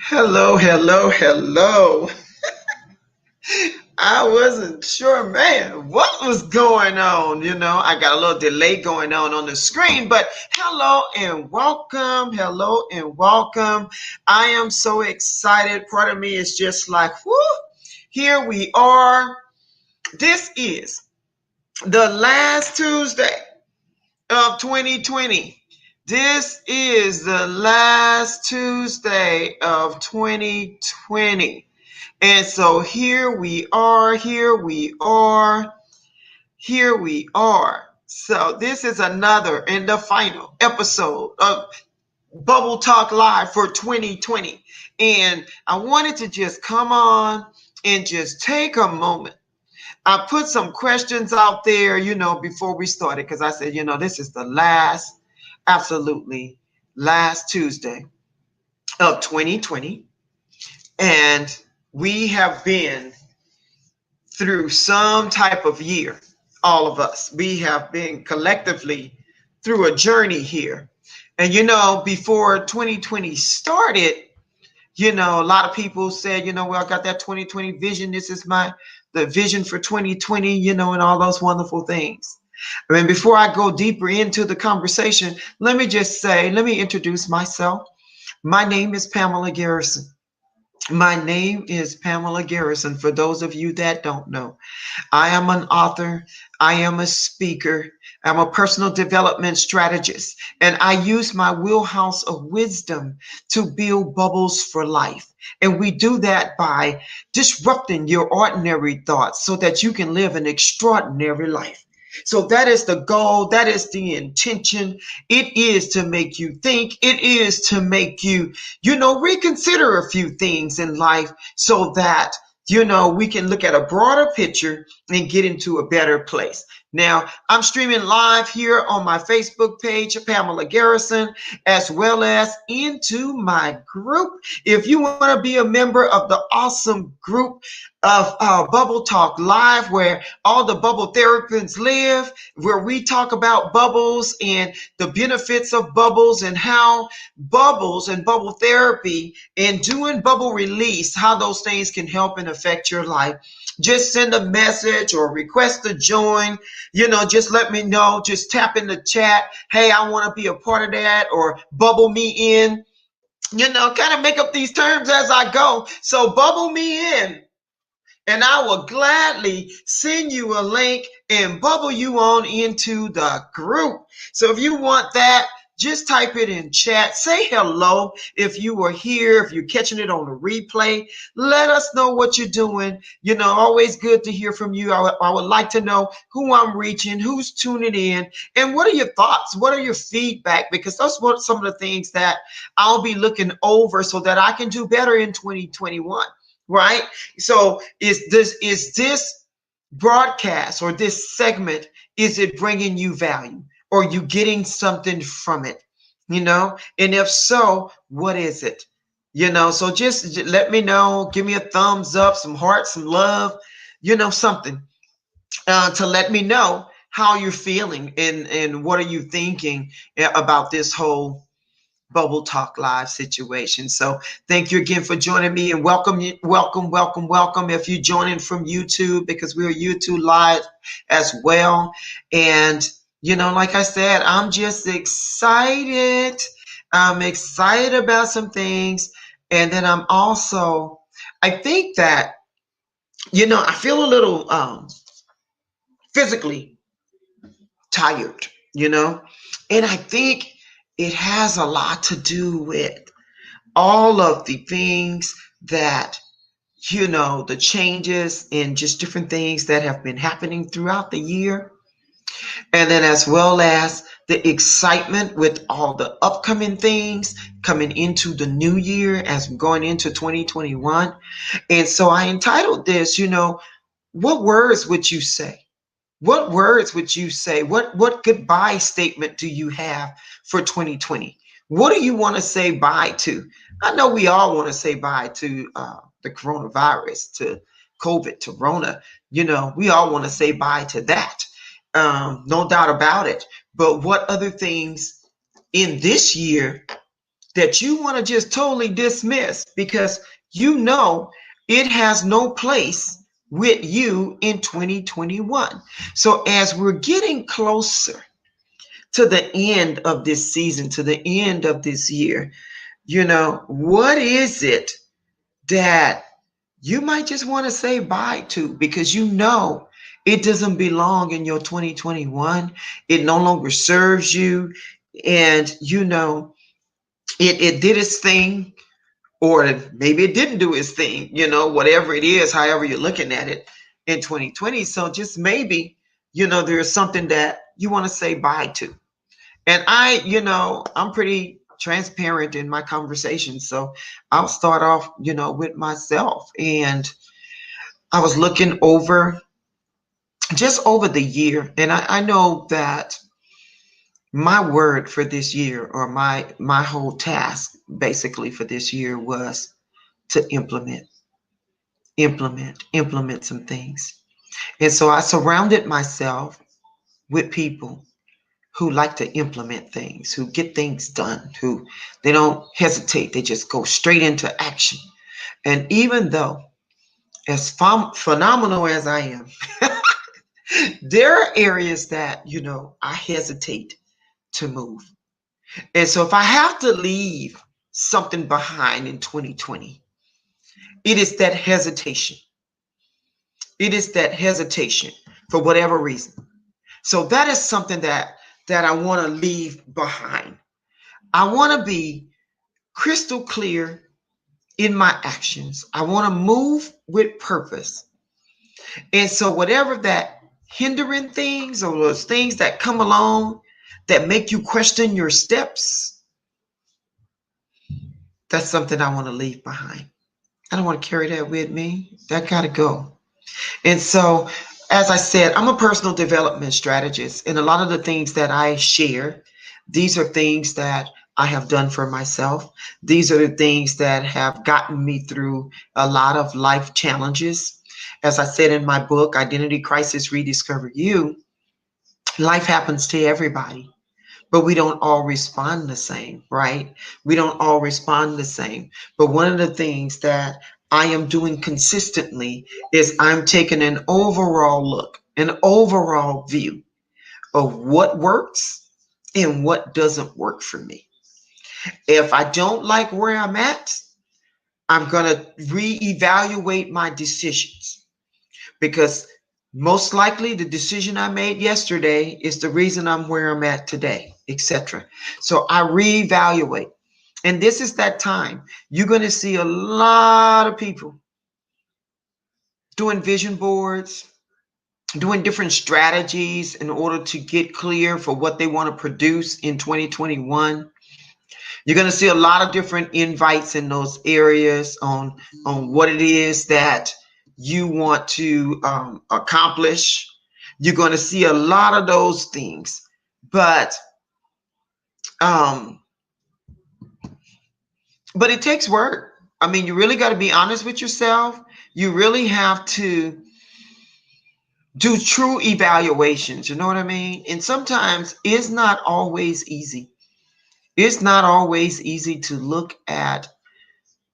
Hello, hello, hello. I wasn't sure, man, what was going on. I got a little delay going on the screen, but hello and welcome. Hello and welcome. I am so excited. Part of me is just like, whoo, here we are. This is the last Tuesday of 2020. This is the last Tuesday of 2020. And so here we are, here we are, here we are. So this is another and the final episode of BuBBle Talk Live for 2020. And I wanted to just come on and just take a moment. I put some questions out there, before we started, because I said, this is the last, absolutely last Tuesday of 2020. And we have been through some type of year, all of us. We have been collectively through a journey here. And, before 2020 started, a lot of people said, well, I got that 2020 vision. This is the vision for 2020, and all those wonderful things. I mean, before I go deeper into the conversation, let me introduce myself. My name is Pamela Garrison. My name is Pamela Garrison. For those of you that don't know, I am an author. I am a speaker. I'm a personal development strategist, and I use my wheelhouse of wisdom to build bubbles for life. And we do that by disrupting your ordinary thoughts so that you can live an extraordinary life. So that is the goal. That is the intention. It is to make you think. It is to make you, reconsider a few things in life so that, we can look at a broader picture and get into a better place. Now, I'm streaming live here on my Facebook page, Pamela Garrison, as well as into my group. If you want to be a member of the awesome group of BuBBle Talk Live, where all the bubble therapists live, where we talk about bubbles and the benefits of bubbles and how bubbles and bubble therapy and doing bubble release, how those things can help and affect your life. Just send a message or request to join. Just let me know. Just tap in the chat. Hey, I want to be a part of that, or bubble me in. Kind of make up these terms as I go. So bubble me in, and I will gladly send you a link and bubble you on into the group. So if you want that, just type it in chat. Say hello if you are here, if you're catching it on the replay. Let us know what you're doing. Always good to hear from you. I would like to know who I'm reaching, who's tuning in, and what are your thoughts? What are your feedback? Because that's what some of the things that I'll be looking over so that I can do better in 2021. Right? So is this broadcast or this segment, is it bringing you value? Or are you getting something from it? And if so, what is it? So just let me know. Give me a thumbs up, some hearts, some love, something to let me know how you're feeling and what are you thinking about this whole BuBBle Talk Live situation. So thank you again for joining me, and welcome. If you're joining from YouTube, because we're YouTube Live as well. And, like I said, I'm just excited. I'm excited about some things. And then I think that, I feel a little physically tired, and I think it has a lot to do with all of the things that, the changes and just different things that have been happening throughout the year. And then as well as the excitement with all the upcoming things coming into the new year as we're going into 2021. And so I entitled this, what words would you say? What words would you say? What goodbye statement do you have for 2020? What do you want to say bye to? I know we all want to say bye to the coronavirus, to COVID, to Rona. We all want to say bye to that. No doubt about it. But what other things in this year that you want to just totally dismiss because you know it has no place with you in 2021. So as we're getting closer to the end of this season, to the end of this year, what is it that you might just want to say bye to because it doesn't belong in your 2021. It no longer serves you. And it did its thing, or maybe it didn't do its thing, whatever it is, however you're looking at it in 2020. So just maybe, there's something that you want to say bye to. And I'm pretty transparent in my conversation. So I'll start off, with myself. And I was looking just over the year. And I know that my word for this year, or my whole task basically for this year, was to implement some things. And so I surrounded myself with people who like to implement things, who get things done, who they don't hesitate, they just go straight into action. And even though, as phenomenal as I am, there are areas that, I hesitate to move. And so if I have to leave something behind in 2020, it is that hesitation. It is that hesitation for whatever reason. So that is something that I want to leave behind. I want to be crystal clear in my actions. I want to move with purpose. And so whatever that hindering things or those things that come along that make you question your steps, that's something I want to leave behind. I don't want to carry that with me. That got to go. And so, as I said, I'm a personal development strategist, and a lot of the things that I share, these are things that I have done for myself. These are the things that have gotten me through a lot of life challenges. As I said in my book, Identity Crisis Rediscover You, life happens to everybody, but we don't all respond the same, right? We don't all respond the same. But one of the things that I am doing consistently is I'm taking an overall look, an overall view of what works and what doesn't work for me. If I don't like where I'm at, I'm going to reevaluate my decisions, because most likely the decision I made yesterday is the reason I'm where I'm at today, etc. So I reevaluate. And this is that time. You're going to see a lot of people doing vision boards, doing different strategies in order to get clear for what they want to produce in 2021. You're going to see a lot of different invites in those areas on what it is that you want to accomplish. You're going to see a lot of those things, but um, it takes work. I mean, you really got to be honest with yourself. You really have to do true evaluations. You know what I mean? And sometimes it's not always easy. It's not always easy to look at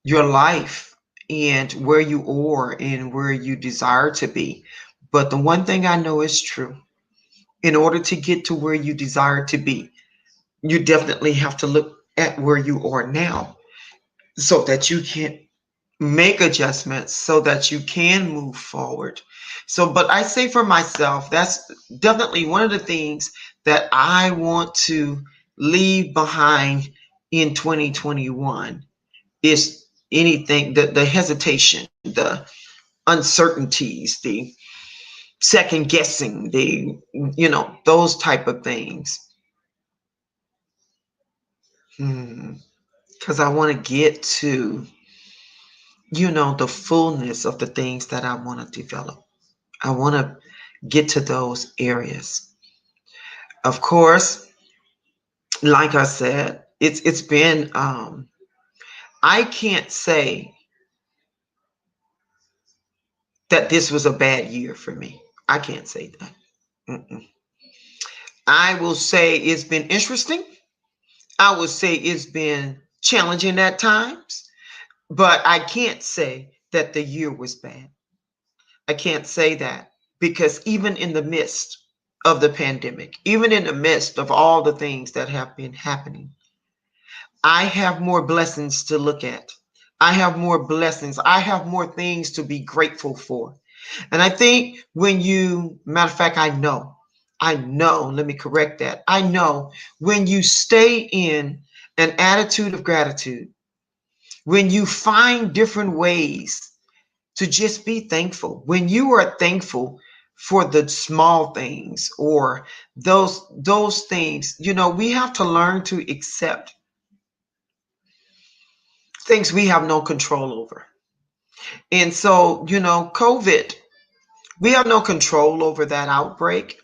your life and where you are and where you desire to be. But the one thing I know is true. In order to get to where you desire to be, you definitely have to look at where you are now so that you can make adjustments, so that you can move forward. So, but I say for myself, that's definitely one of the things that I want to leave behind in 2021 is anything, the hesitation, the uncertainties, the second guessing, the, those type of things. Because I want to get to, the fullness of the things that I want to develop. I want to get to those areas. Of course, like I said, it's been I can't say that this was a bad year for me. I can't say that. Mm-mm. I will say it's been interesting. I would say it's been challenging at times, but I can't say that the year was bad. I can't say that because even in the midst of the pandemic, even in the midst of all the things that have been happening, I have more blessings to look at. I have more blessings. I have more things to be grateful for. And I think when you, matter of fact, I know, let me correct that. I know when you stay in an attitude of gratitude, when you find different ways to just be thankful, when you are thankful for the small things or those things, we have to learn to accept things we have no control over. And so, COVID, we have no control over that outbreak.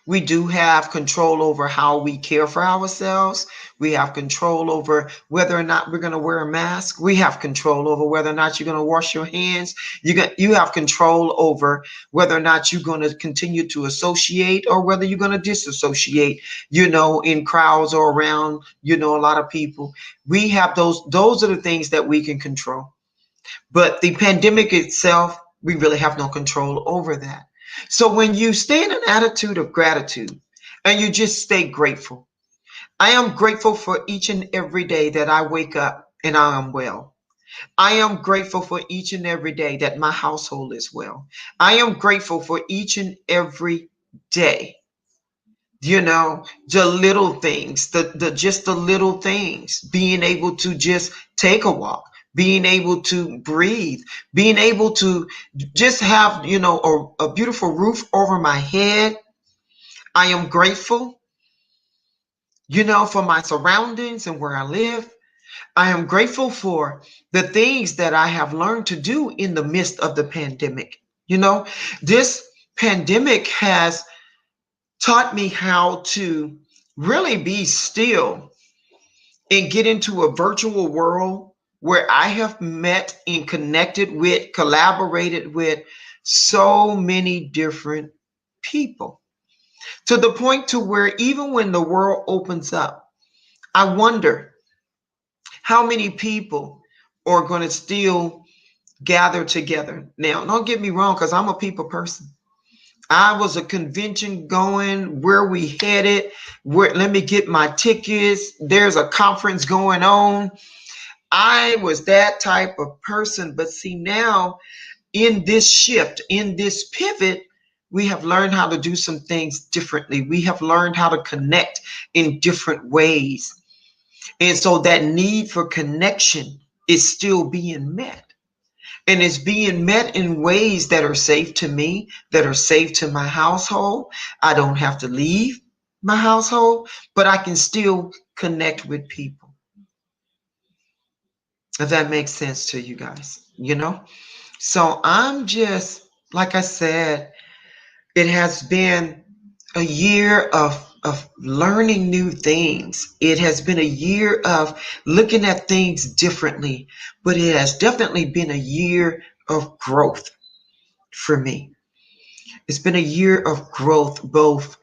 We do have control over how we care for ourselves. We have control over whether or not we're going to wear a mask. We have control over whether or not you're going to wash your hands. You have control over whether or not you're going to continue to associate or whether you're going to disassociate, in crowds or around, a lot of people. We have those are the things that we can control. But the pandemic itself, we really have no control over that. So when you stay in an attitude of gratitude and you just stay grateful, I am grateful for each and every day that I wake up and I am well. I am grateful for each and every day that my household is well. I am grateful for each and every day, the little things, the just the little things, being able to just take a walk, being able to breathe, being able to just have, a beautiful roof over my head. I am grateful, for my surroundings and where I live. I am grateful for the things that I have learned to do in the midst of the pandemic. This pandemic has taught me how to really be still and get into a virtual world where I have met and connected with, collaborated with so many different people, to the point to where even when the world opens up, I wonder how many people are going to still gather together. Now, don't get me wrong, because I'm a people person. I was a convention going, where we headed, let me get my tickets. There's a conference going on. I was that type of person. But see, now in this shift, in this pivot, we have learned how to do some things differently. We have learned how to connect in different ways. And so that need for connection is still being met. And it's being met in ways that are safe to me, that are safe to my household. I don't have to leave my household, but I can still connect with people. If that makes sense to you guys. So I'm just, like I said, it has been a year of learning new things. It has been a year of looking at things differently, but it has definitely been a year of growth for me. It's been a year of growth, both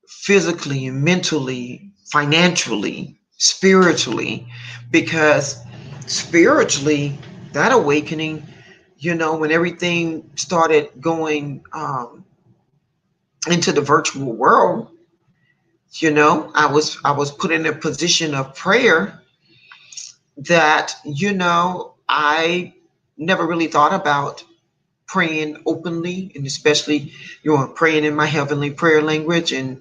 physically, mentally, financially, spiritually, because spiritually, that awakening, when everything started going into the virtual world, I was put in a position of prayer that, I never really thought about praying openly, and especially, praying in my heavenly prayer language, and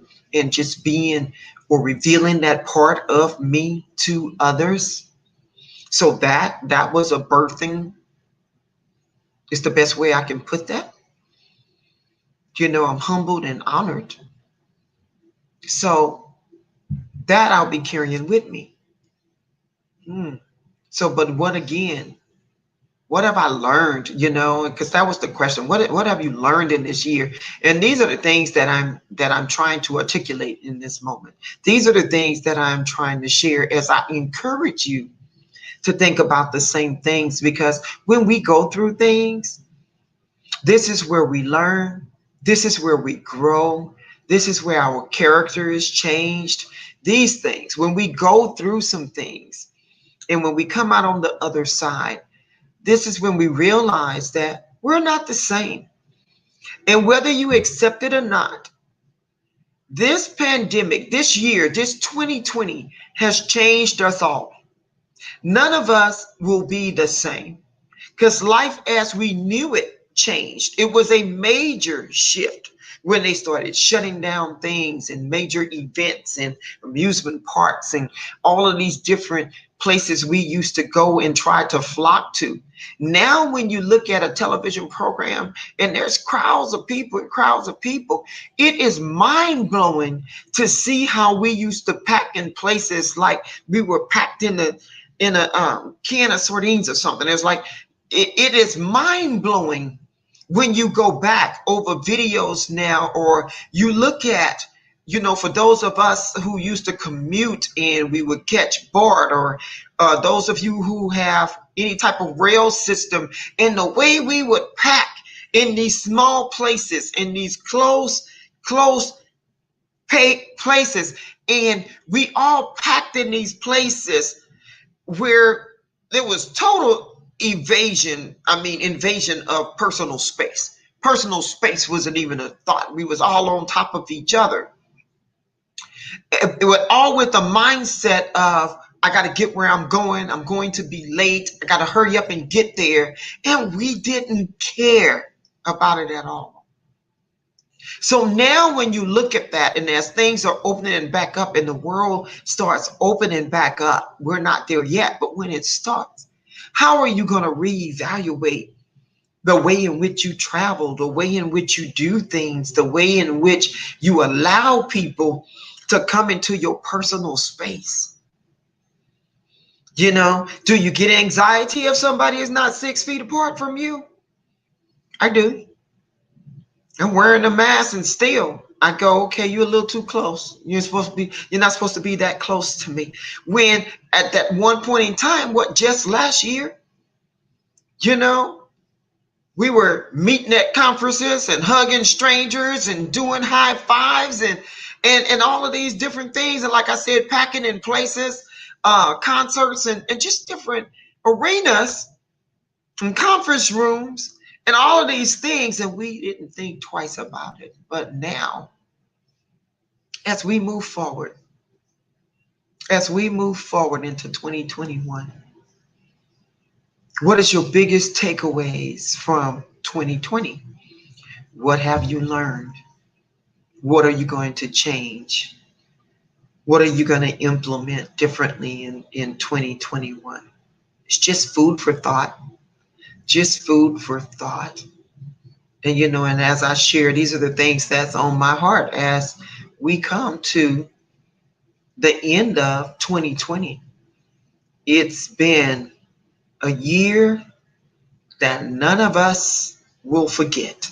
just being or revealing that part of me to others. So that was a birthing, is the best way I can put that. I'm humbled and honored. So that I'll be carrying with me. So, but what have I learned? Because that was the question. What have you learned in this year? And these are the things that I'm trying to articulate in this moment. These are the things that I'm trying to share as I encourage you to think about the same things, because when we go through things, this is where we learn. This is where we grow. This is where our character is changed. These things, when we go through some things, And when we come out on the other side, this is when we realize that we're not the same. And whether you accept it or not, this pandemic, this year, this 2020 has changed us all. None of us will be the same because life as we knew it changed. It was a major shift when they started shutting down things and major events and amusement parks and all of these different places we used to go and try to flock to. Now, when you look at a television program and there's crowds of people and crowds of people, it is mind blowing to see how we used to pack in places like we were packed in a can of sardines or something. It's like it is mind blowing when you go back over videos now, or you look at, for those of us who used to commute and we would catch BART, or those of you who have any type of rail system, and the way we would pack in these small places, in these close places, and we all packed in these places where there was total invasion of personal space. Personal space wasn't even a thought. We was all on top of each other. It was all with the mindset of, I got to get where I'm going to be late, I got to hurry up and get there. And we didn't care about it at all. So now when you look at that, and as things are opening back up and the world starts opening back up, we're not there yet, but when it starts, how are you going to reevaluate the way in which you travel, the way in which you do things, the way in which you allow people to come into your personal space? Do you get anxiety if somebody is not 6 feet apart from you? I do. I'm wearing a mask and still I go, okay, you're a little too close. You're not supposed to be that close to me. When at that one point in time, just last year, we were meeting at conferences and hugging strangers and doing high fives and all of these different things. And like I said, packing in places, concerts and just different arenas and conference rooms and all of these things. And we didn't think twice about it. But now, as we move forward into 2021, what is your biggest takeaways from 2020? What have you learned? What are you going to change? What are you going to implement differently in 2021? It's just food for thought. Just food for thought. And, and as I share, these are the things that's on my heart as we come to the end of 2020. It's been a year that none of us will forget.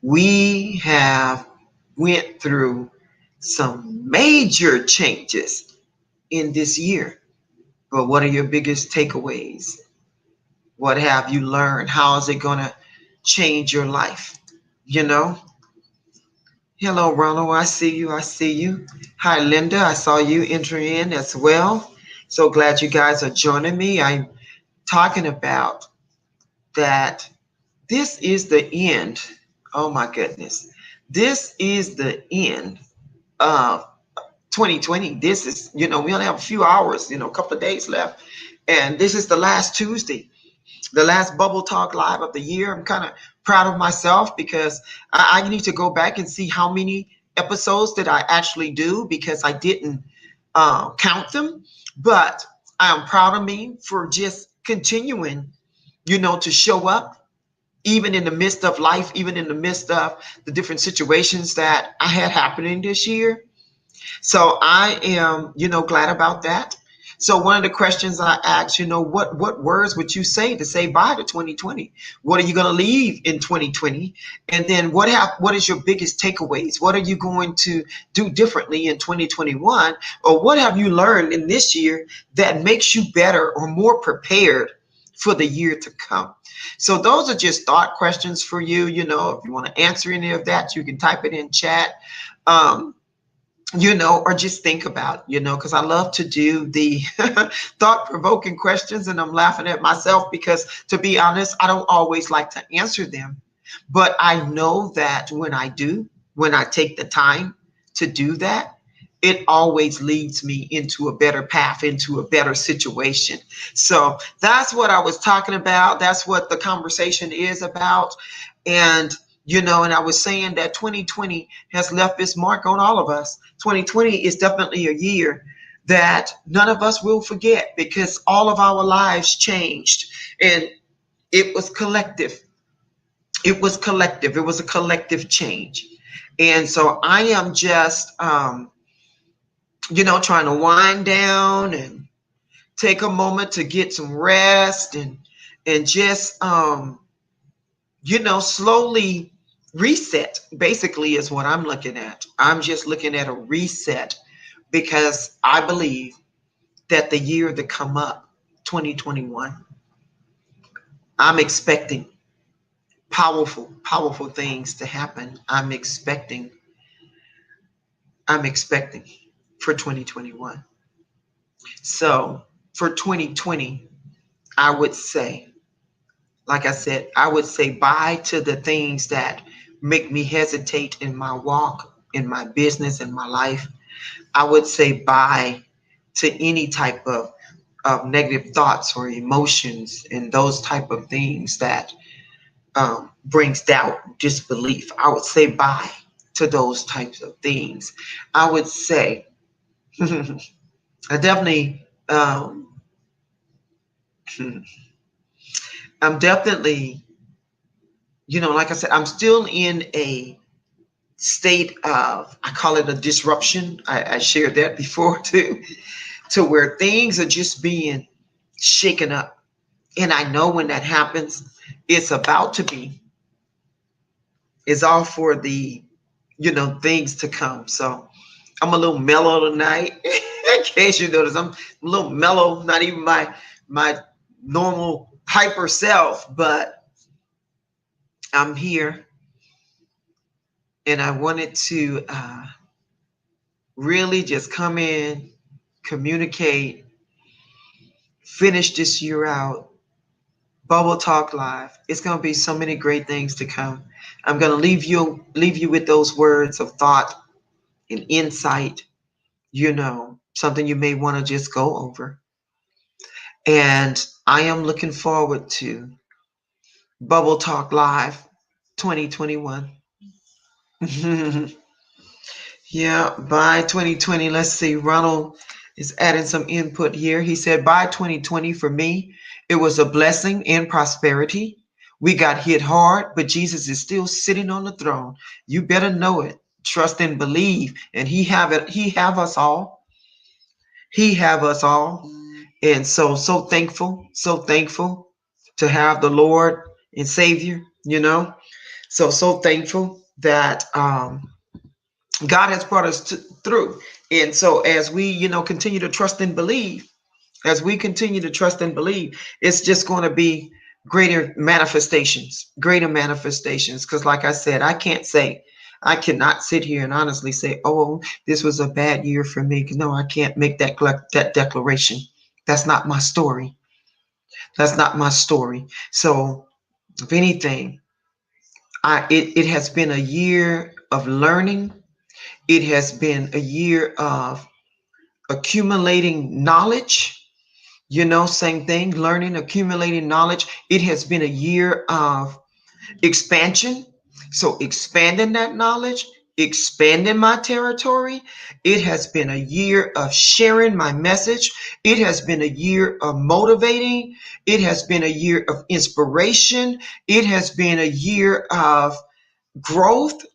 We have went through some major changes in this year. But what are your biggest takeaways? What have you learned? How is it going to change your life? Hello, Ronald. I see you. Hi, Linda. I saw you enter in as well. So glad you guys are joining me. I'm talking about that this is the end. Oh my goodness. This is the end of 2020. This is, we only have a few hours, a couple of days left. And this is the last Tuesday, the last BuBBle Talk Live of the year. I'm kind of proud of myself because I need to go back and see how many episodes did I actually do, because I didn't count them. But I am proud of me for just continuing, to show up, even in the midst of life, even in the midst of the different situations that I had happening this year. So I am, glad about that. So one of the questions I asked, what words would you say to say bye to 2020? What are you going to leave in 2020? And then what is your biggest takeaways? What are you going to do differently in 2021? Or what have you learned in this year that makes you better or more prepared for the year to come? So those are just thought questions for you. If you want to answer any of that, you can type it in chat. or just think about, because I love to do the thought-provoking questions, and I'm laughing at myself because, to be honest, I don't always like to answer them. But I know that when I take the time to do that, it always leads me into a better path, into a better situation. So that's what I was talking about. That's what the conversation is about. And and I was saying that 2020 has left its mark on all of us. 2020 is definitely a year that none of us will forget, because all of our lives changed, and it was collective. It was collective. It was a collective change. And so I am just, trying to wind down and take a moment to get some rest, and just, slowly reset, basically, is what I'm looking at. I'm just looking at a reset, because I believe that the year to come up, 2021, I'm expecting powerful, powerful things to happen. I'm expecting for 2021. So for 2020, I would say, like I said, I would say bye to the things that make me hesitate in my walk, in my business, in my life. I would say bye to any type of negative thoughts or emotions and those type of things that brings doubt, disbelief. I would say bye to those types of things. I would say I definitely, I'm definitely, like I said, I'm still in a state of, I call it a disruption. I shared that before too, to where things are just being shaken up. And I know when that happens, it's about to be, it's all for the, things to come. So I'm a little mellow tonight. In case you notice, I'm a little mellow, not even my normal hyper self, but I'm here, and I wanted to really just come in, communicate, finish this year out. BuBBle Talk Live. It's going to be so many great things to come. I'm going to leave you with those words of thought and insight, something you may want to just go over. And I am looking forward to BuBBle Talk Live 2021. Yeah, by 2020. Let's see. Ronald is adding some input here. He said, by 2020, for me, it was a blessing and prosperity. We got hit hard, but Jesus is still sitting on the throne. You better know it. Trust and believe. And he have it. He have us all. He have us all. And so thankful to have the Lord and Savior. So thankful that God has brought us through. And so as we, continue to trust and believe, it's just going to be greater manifestations. Because like I said, I cannot sit here and honestly say, oh, this was a bad year for me. No, I can't make that declaration. That's not my story. So if anything, it has been a year of learning. It has been a year of accumulating knowledge, same thing, learning, accumulating knowledge. It has been a year of expansion. So expanding that knowledge, expanding my territory. It has been a year of sharing my message. It has been a year of motivating. It has been a year of inspiration. It has been a year of growth.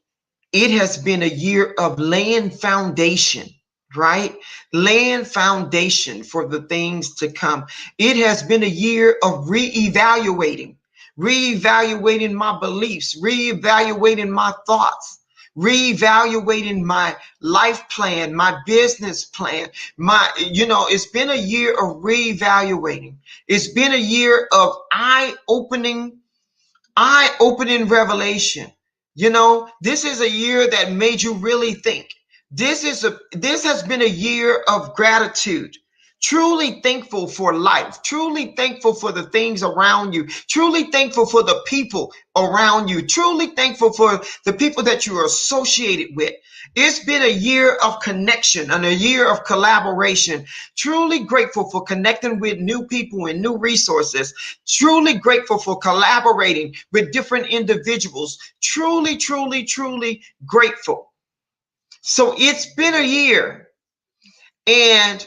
It has been a year of laying foundation, right? Laying foundation for the things to come. It has been a year of reevaluating my beliefs, reevaluating my thoughts, reevaluating my life plan, my business plan. It's been a year of reevaluating. It's been a year of eye-opening revelation. This is a year that made you really think. This has been a year of gratitude. Truly thankful for life, truly thankful for the things around you, truly thankful for the people around you, truly thankful for the people that you are associated with. It's been a year of connection and a year of collaboration. Truly grateful for connecting with new people and new resources. Truly grateful for collaborating with different individuals. Truly, truly, truly grateful. So it's been a year, and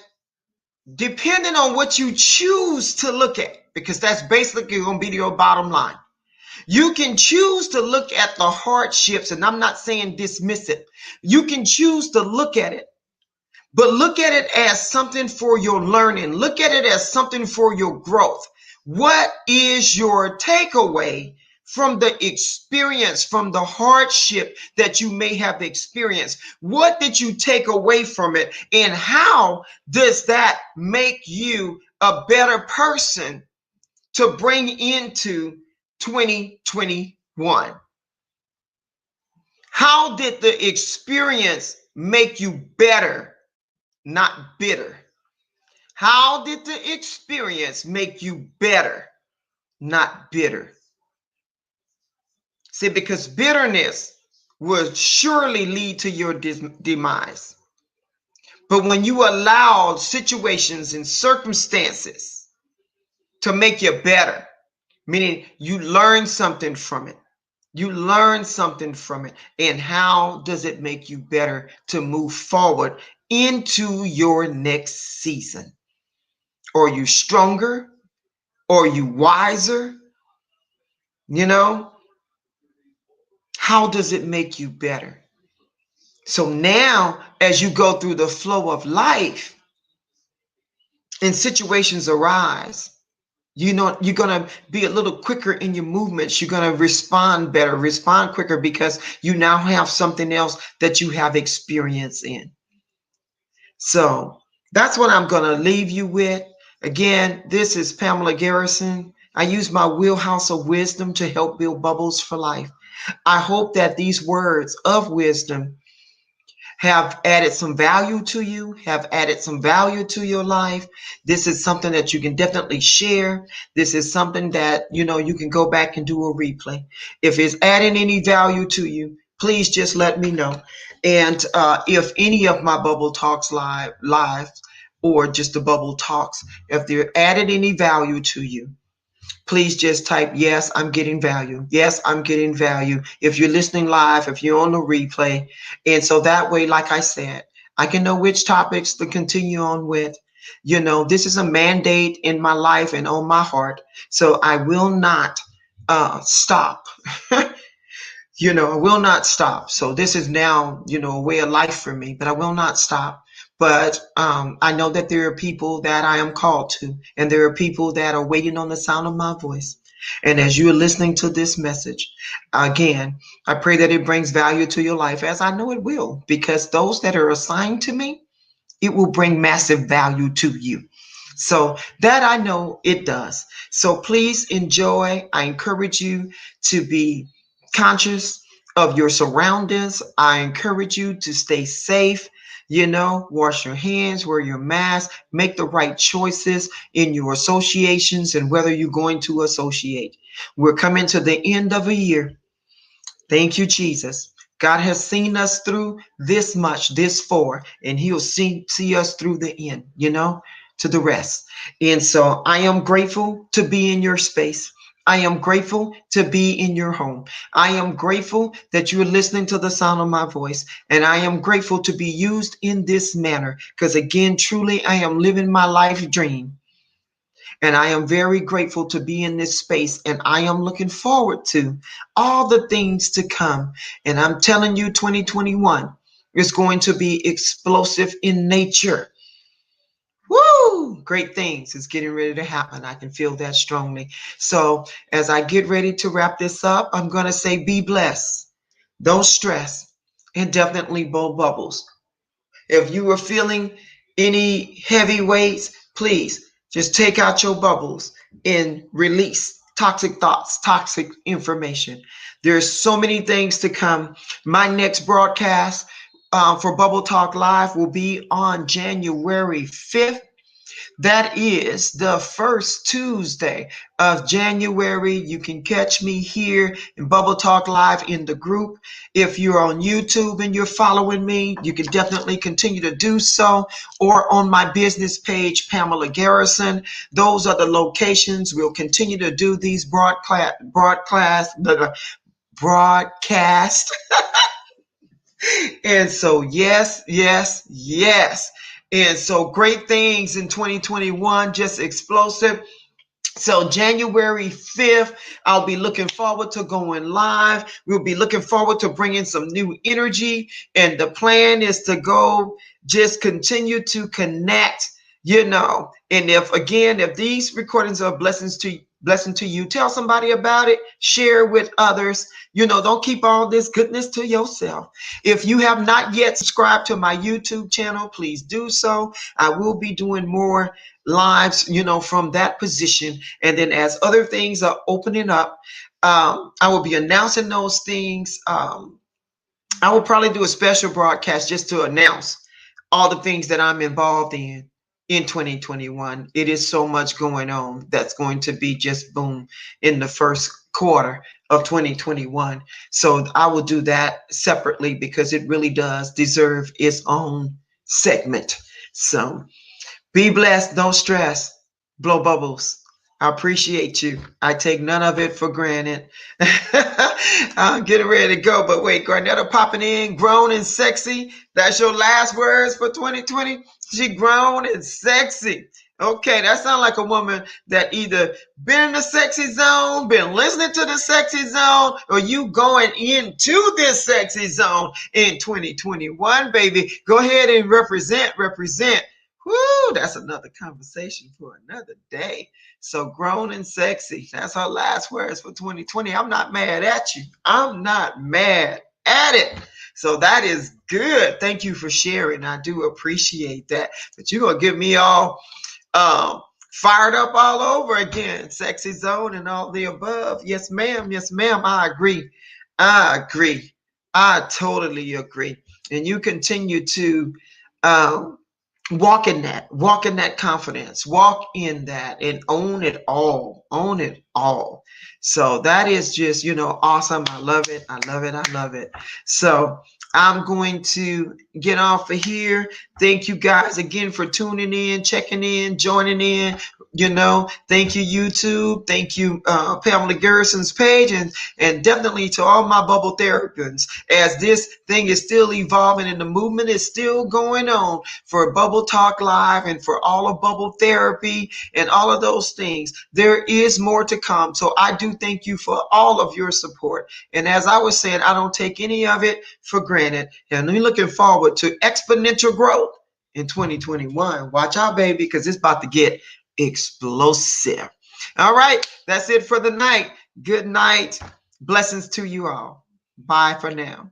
depending on what you choose to look at, because that's basically going to be your bottom line. You can choose to look at the hardships, and I'm not saying dismiss it. You can choose to look at it, but look at it as something for your learning. Look at it as something for your growth. What is your takeaway from the experience, from the hardship that you may have experienced? What did you take away from it? And how does that make you a better person to bring into 2021? How did the experience make you better, not bitter? How did the experience make you better, not bitter? See, because bitterness will surely lead to your demise. But when you allow situations and circumstances to make you better, meaning you learn something from it, you learn something from it, and how does it make you better to move forward into your next season? Are you stronger? Are you wiser? You know, how does it make you better? So now, as you go through the flow of life and situations arise, you know, you're going to be a little quicker in your movements. You're going to respond better, respond quicker, because you now have something else that you have experience in. So that's what I'm going to leave you with. Again, this is Pamela Garrison. I use my wheelhouse of wisdom to help build bubbles for life. I hope that these words of wisdom have added some value to you, have added some value to your life. This is something that you can definitely share. This is something that, you know, you can go back and do a replay. If it's adding any value to you, please just let me know. And if any of my Bubble Talks live or just the Bubble Talks, if they're added any value to you, please just type, yes, I'm getting value. Yes, I'm getting value. If you're listening live, if you're on the replay. And so that way, like I said, I can know which topics to continue on with. You know, this is a mandate in my life and on my heart. So I will not stop. You know, I will not stop. So this is now, you know, a way of life for me, but I will not stop. But I know that there are people that I am called to, and there are people that are waiting on the sound of my voice. And as you are listening to this message, again, I pray that it brings value to your life, as I know it will, because those that are assigned to me, it will bring massive value to you. So that I know it does. So please enjoy. I encourage you to be conscious of your surroundings. I encourage you to stay safe. You know, wash your hands, wear your mask, make the right choices in your associations and whether you're going to associate. We're coming to the end of a year. Thank you, Jesus. God has seen us through this much, this far, and he'll see us through the end, you know, to the rest. And so I am grateful to be in your space. I am grateful to be in your home. I am grateful that you're listening to the sound of my voice. And I am grateful to be used in this manner because, again, truly, I am living my life dream. And I am very grateful to be in this space. And I am looking forward to all the things to come. And I'm telling you, 2021 is going to be explosive in nature. Woo! Great things is getting ready to happen. I can feel that strongly. So as I get ready to wrap this up, I'm going to say be blessed. Don't stress. And definitely blow bubbles. If you are feeling any heavy weights, please just take out your bubbles and release toxic thoughts, toxic information. There's so many things to come. My next broadcast for BuBBle Talk Live will be on January 5th. That is the first Tuesday of January. You can catch me here in BuBBle Talk Live in the group. If you're on YouTube and you're following me, you can definitely continue to do so, or on my business page, Pamela Garrison. Those are the locations. We'll continue to do these broadcast. And so, yes, yes, yes. And so, great things in 2021, just explosive. So January 5th, I'll be looking forward to going live. We'll be looking forward to bringing some new energy. And the plan is to go just continue to connect, And if these recordings are blessing to you, tell somebody about it, share with others. Don't keep all this goodness to yourself. If you have not yet subscribed to my YouTube channel, please do so. I will be doing more lives, from that position. And then as other things are opening up, I will be announcing those things. I will probably do a special broadcast just to announce all the things that I'm involved in 2021. It is so much going on that's going to be just boom in the first quarter of 2021. So I will do that separately because it really does deserve its own segment. So be blessed. Don't stress. Blow bubbles. I appreciate you. I take none of it for granted. I'm getting ready to go, but wait, Garnetta popping in, grown and sexy. That's your last words for 2020? She grown and sexy. Okay, that sounds like a woman that either been in the sexy zone, been listening to the sexy zone, or you going into this sexy zone in 2021, baby. Go ahead and represent. Whoo, that's another conversation for another day. So grown and sexy. That's her last words for 2020. I'm not mad at you. I'm not mad at it. So that is good. Thank you for sharing. I do appreciate that. But you're going to get me all fired up all over again. Sexy zone and all the above. Yes, ma'am. Yes, ma'am. I agree. I totally agree. And you continue to walk in that confidence, walk in that and own it all. So that is just, awesome. I love it. So I'm going to get off of here. Thank you guys again for tuning in, checking in, joining in. Thank you, YouTube. Thank you, Pamela Garrison's page, and definitely to all my BuBBle therapists, as this thing is still evolving and the movement is still going on for BuBBle Talk Live and for all of BuBBle therapy and all of those things. There is more to come. So I do thank you for all of your support. And as I was saying, I don't take any of it for granted. And I'm looking forward to exponential growth in 2021. Watch out, baby, because it's about to get explosive. All right, that's it for the night. Good night. Blessings to you all. Bye for now.